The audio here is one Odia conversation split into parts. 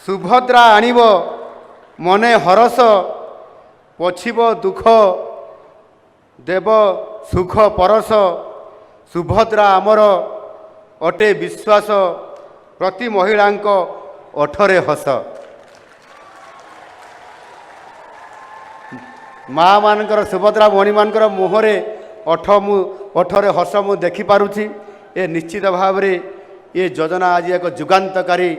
ସୁଭଦ୍ରା ଆଣିବ ମନେ ହରସ, ପଛିବ ଦୁଃଖ ଦେବ ସୁଖ ପରସ। ସୁଭଦ୍ରା ଆମର ଅଟେ ବିଶ୍ୱାସ, ପ୍ରତି ମହିଳାଙ୍କ ଓଠରେ ହସ। ମା ମାନଙ୍କର, ସୁଭଦ୍ରା ଭଉଣୀମାନଙ୍କର ମୁହଁରେ ଓଠରେ ହସ ମୁଁ ଦେଖିପାରୁଛି। ଏ ନିଶ୍ଚିତ ଭାବରେ ଏ ଯୋଜନା ଆଜି ଏକ ଯୁଗାନ୍ତକାରୀ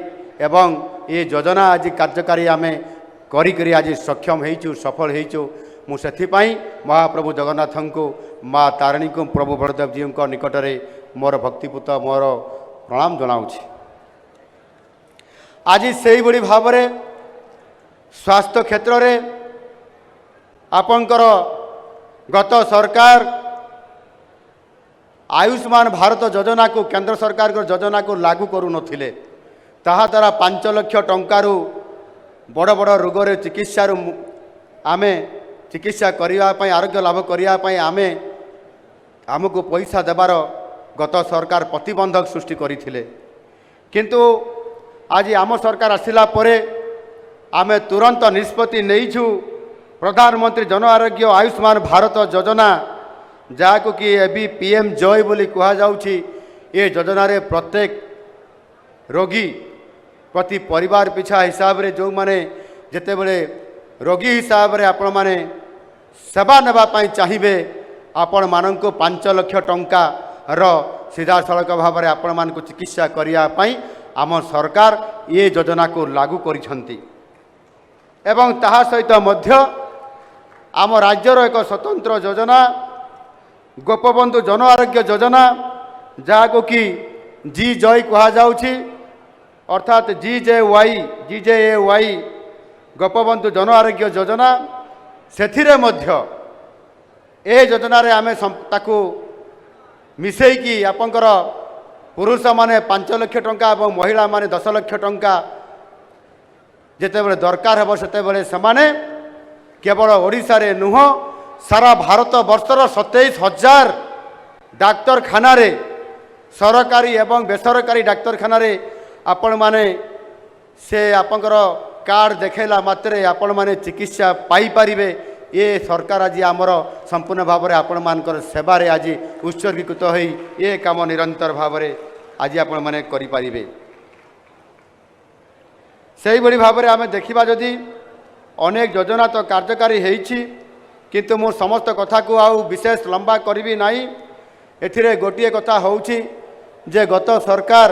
ଏବଂ ଏ ଯୋଜନା ଆଜି କାର୍ଯ୍ୟକାରୀ ଆମେ କରିକରି ଆଜି ସକ୍ଷମ ହେଇଛୁ, ସଫଳ ହେଇଛୁ। ମୁଁ ସେଥିପାଇଁ ମହାପ୍ରଭୁ ଜଗନ୍ନାଥଙ୍କୁ, ମା ତାରିଣୀଙ୍କୁ, ପ୍ରଭୁ ବଳଦେବ ଜୀଉଙ୍କ ନିକଟରେ ମୋର ଭକ୍ତିପୂତ ମୋର ପ୍ରଣାମ ଜଣାଉଛି। ଆଜି ସେଇଭଳି ଭାବରେ ସ୍ୱାସ୍ଥ୍ୟ କ୍ଷେତ୍ରରେ ଆପଣଙ୍କର ଗତ ସରକାର ଆୟୁଷ୍ମାନ ଭାରତ ଯୋଜନାକୁ, କେନ୍ଦ୍ର ସରକାରଙ୍କ ଯୋଜନାକୁ ଲାଗୁ କରୁନଥିଲେ। ତାହାଦ୍ୱାରା 5 ଲକ୍ଷ ଟଙ୍କାରୁ ବଡ଼ ବଡ଼ ରୋଗରେ ଆମେ ଚିକିତ୍ସା କରିବା ପାଇଁ, ଆରୋଗ୍ୟ ଲାଭ କରିବା ପାଇଁ ଆମକୁ ପଇସା ଦେବାର ଗତ ସରକାର ପ୍ରତିବନ୍ଧକ ସୃଷ୍ଟି କରିଥିଲେ। କିନ୍ତୁ ଆଜି ଆମ ସରକାର ଆସିଲା ପରେ ଆମେ ତୁରନ୍ତ ନିଷ୍ପତ୍ତି ନେଇଛୁ ପ୍ରଧାନମନ୍ତ୍ରୀ ଜନ ଆରୋଗ୍ୟ ଆୟୁଷ୍ମାନ ଭାରତ ଯୋଜନା, ଯାହାକୁ କି ଏବେ PM ଜୟ ବୋଲି କୁହାଯାଉଛି। ଏ ଯୋଜନାରେ ପ୍ରତ୍ୟେକ ରୋଗୀ ପ୍ରତି ପରିବାର ପିଛା ହିସାବରେ ଯେଉଁମାନେ ଯେତେବେଳେ ରୋଗୀ ହିସାବରେ ଆପଣମାନେ ସେବା ନେବା ପାଇଁ ଚାହିଁବେ, ଆପଣମାନଙ୍କୁ 5 ଲକ୍ଷ ଟଙ୍କାର ସିଧାସଳଖ ଭାବରେ ଆପଣମାନଙ୍କୁ ଚିକିତ୍ସା କରିବା ପାଇଁ ଆମ ସରକାର ଏ ଯୋଜନାକୁ ଲାଗୁ କରିଛନ୍ତି। ଏବଂ ତାହା ସହିତ ମଧ୍ୟ ଆମ ରାଜ୍ୟର ଏକ ସ୍ୱତନ୍ତ୍ର ଯୋଜନା ଗୋପବନ୍ଧୁ ଜନ ଆରୋଗ୍ୟ ଯୋଜନା, ଯାହାକୁ କି GJY କୁହାଯାଉଛି, ଅର୍ଥାତ୍ GJAY ଗୋପବନ୍ଧୁ ଜନ ଆରୋଗ୍ୟ ଯୋଜନା। ସେଥିରେ ମଧ୍ୟ ଏ ଯୋଜନାରେ ଆମେ ତାକୁ ମିଶେଇକି ଆପଣଙ୍କର ପୁରୁଷମାନେ 5 ଲକ୍ଷ ଟଙ୍କା ଏବଂ ମହିଳାମାନେ 10 ଲକ୍ଷ ଟଙ୍କା ଯେତେବେଳେ ଦରକାର ହେବ, ସେତେବେଳେ ସେମାନେ କେବଳ ଓଡ଼ିଶାରେ ନୁହଁ, ସାରା ଭାରତ ବର୍ଷର 27,000 ଡାକ୍ତରଖାନାରେ, ସରକାରୀ ଏବଂ ବେସରକାରୀ ଡାକ୍ତରଖାନାରେ ଆପଣମାନେ ସେ ଆପଣଙ୍କର କାର୍ଡ଼ ଦେଖାଇଲା ମାତ୍ରେ ଆପଣମାନେ ଚିକିତ୍ସା ପାଇପାରିବେ। ଏ ସରକାର ଆଜି ଆମର ସମ୍ପୂର୍ଣ୍ଣ ଭାବରେ ଆପଣମାନଙ୍କର ସେବାରେ ଆଜି ଉତ୍ସର୍ଗୀକୃତ ହୋଇ ଏ କାମ ନିରନ୍ତର ଭାବରେ ଆଜି ଆପଣମାନେ କରିପାରିବେ। ସେହିଭଳି ଭାବରେ ଆମେ ଦେଖିବା, ଯଦି ଅନେକ ଯୋଜନା ତ କାର୍ଯ୍ୟକାରୀ ହେଇଛି, କିନ୍ତୁ ମୁଁ ସମସ୍ତ କଥାକୁ ଆଉ ବିଶେଷ ଲମ୍ବା କରିବି ନାହିଁ। ଏଥିରେ ଗୋଟିଏ କଥା ହେଉଛି ଯେ ଗତ ସରକାର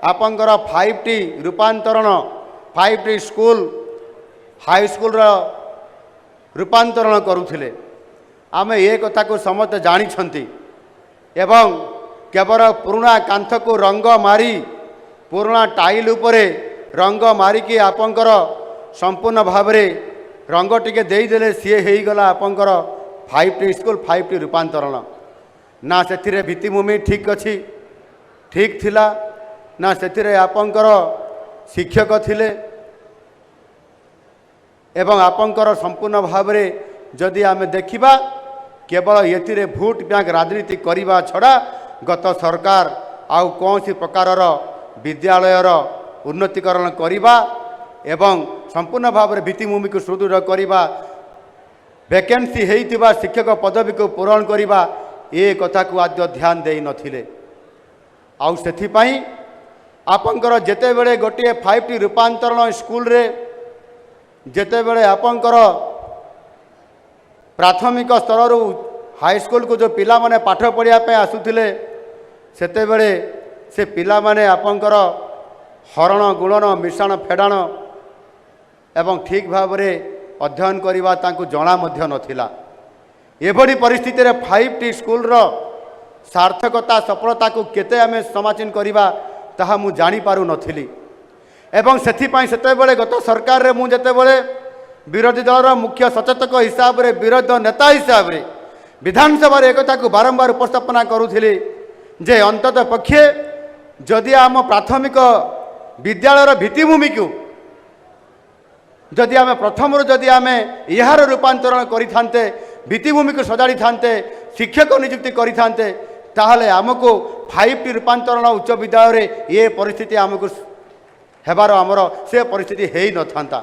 ଆପଣଙ୍କର 5T ରୂପାନ୍ତରଣ, 5T ସ୍କୁଲ, ହାଇସ୍କୁଲର ରୂପାନ୍ତରଣ କରୁଥିଲେ। ଆମେ ଏ କଥାକୁ ସମସ୍ତେ ଜାଣିଛନ୍ତି ଏବଂ କେବଳ ପୁରୁଣା କାନ୍ଥକୁ ରଙ୍ଗ ମାରି, ପୁରୁଣା ଟାଇଲ ଉପରେ ରଙ୍ଗ ମାରିକି ଆପଣଙ୍କର ସମ୍ପୂର୍ଣ୍ଣ ଭାବରେ ରଙ୍ଗ ଟିକେ ଦେଇଦେଲେ ସିଏ ହେଇଗଲା ଆପଣଙ୍କର 5T ସ୍କୁଲ, 5T ରୂପାନ୍ତରଣ। ନା ସେଥିରେ ଭିତ୍ତିଭୂମି ଠିକ୍ ଅଛି, ଠିକ୍ ଥିଲା, ନା ସେଥିରେ ଆପଣଙ୍କର ଶିକ୍ଷକ ଥିଲେ ଏବଂ ଆପଣଙ୍କର ସମ୍ପୂର୍ଣ୍ଣ ଭାବରେ ଯଦି ଆମେ ଦେଖିବା, କେବଳ ଏଥିରେ ଭୋଟ ବ୍ୟାଙ୍କ ରାଜନୀତି କରିବା ଛଡ଼ା ଗତ ସରକାର ଆଉ କୌଣସି ପ୍ରକାରର ବିଦ୍ୟାଳୟର ଉନ୍ନତିକରଣ କରିବା ଏବଂ ସମ୍ପୂର୍ଣ୍ଣ ଭାବରେ ଭିତ୍ତିଭୂମିକୁ ସୁଦୃଢ଼ କରିବା, ଭ୍ୟାକେନ୍ସି ହେଇଥିବା ଶିକ୍ଷକ ପଦବୀକୁ ପୂରଣ କରିବା, ଏ କଥାକୁ ଆଦ୍ୟ ଧ୍ୟାନ ଦେଇନଥିଲେ। ଆଉ ସେଥିପାଇଁ ଆପଣଙ୍କର ଯେତେବେଳେ ଗୋଟିଏ 5T ରୂପାନ୍ତରଣ ସ୍କୁଲରେ ଯେତେବେଳେ ଆପଣଙ୍କର ପ୍ରାଥମିକ ସ୍ତରରୁ ହାଇସ୍କୁଲକୁ ଯେଉଁ ପିଲାମାନେ ପାଠ ପଢ଼ିବା ପାଇଁ ଆସୁଥିଲେ, ସେତେବେଳେ ସେ ପିଲାମାନେ ଆପଣଙ୍କର ହରଣ ଗୁଣନ ମିଶାଣ ଫେଡ଼ାଣ ଏବଂ ଠିକ୍ ଭାବରେ ଅଧ୍ୟୟନ କରିବା ତାଙ୍କୁ ଜଣା ମଧ୍ୟ ନଥିଲା। ଏଭଳି ପରିସ୍ଥିତିରେ 5T ସ୍କୁଲର ସାର୍ଥକତା, ସଫଳତାକୁ କେତେ ଆମେ ସମାଚୀନ କରିବା, ତାହା ମୁଁ ଜାଣିପାରୁନଥିଲି। ଏବଂ ସେଥିପାଇଁ ସେତେବେଳେ ଗତ ସରକାରରେ ମୁଁ ଯେତେବେଳେ ବିରୋଧୀ ଦଳର ମୁଖ୍ୟ ସଚେତକ ହିସାବରେ, ବିରୋଧୀ ନେତା ହିସାବରେ ବିଧାନସଭାରେ ଏକଥାକୁ ବାରମ୍ବାର ଉପସ୍ଥାପନା କରୁଥିଲି ଯେ ଅନ୍ତତଃ ପକ୍ଷେ ଯଦି ଆମ ପ୍ରାଥମିକ ବିଦ୍ୟାଳୟର ଭିତ୍ତିଭୂମିକୁ ଯଦି ଆମେ ପ୍ରଥମରୁ ଯଦି ଆମେ ଏହାର ରୂପାନ୍ତରଣ କରିଥାନ୍ତେ, ଭିତ୍ତିଭୂମିକୁ ସଜାଡ଼ିଥାନ୍ତେ, ଶିକ୍ଷକ ନିଯୁକ୍ତି କରିଥାନ୍ତେ, ତାହେଲେ ଆମକୁ 5T ରୂପାନ୍ତରଣ ଉଚ୍ଚ ବିଦ୍ୟାଳୟରେ ଏ ପରିସ୍ଥିତି ଆମକୁ ହେବାର ଆମର ସେ ପରିସ୍ଥିତି ହେଇନଥାନ୍ତା।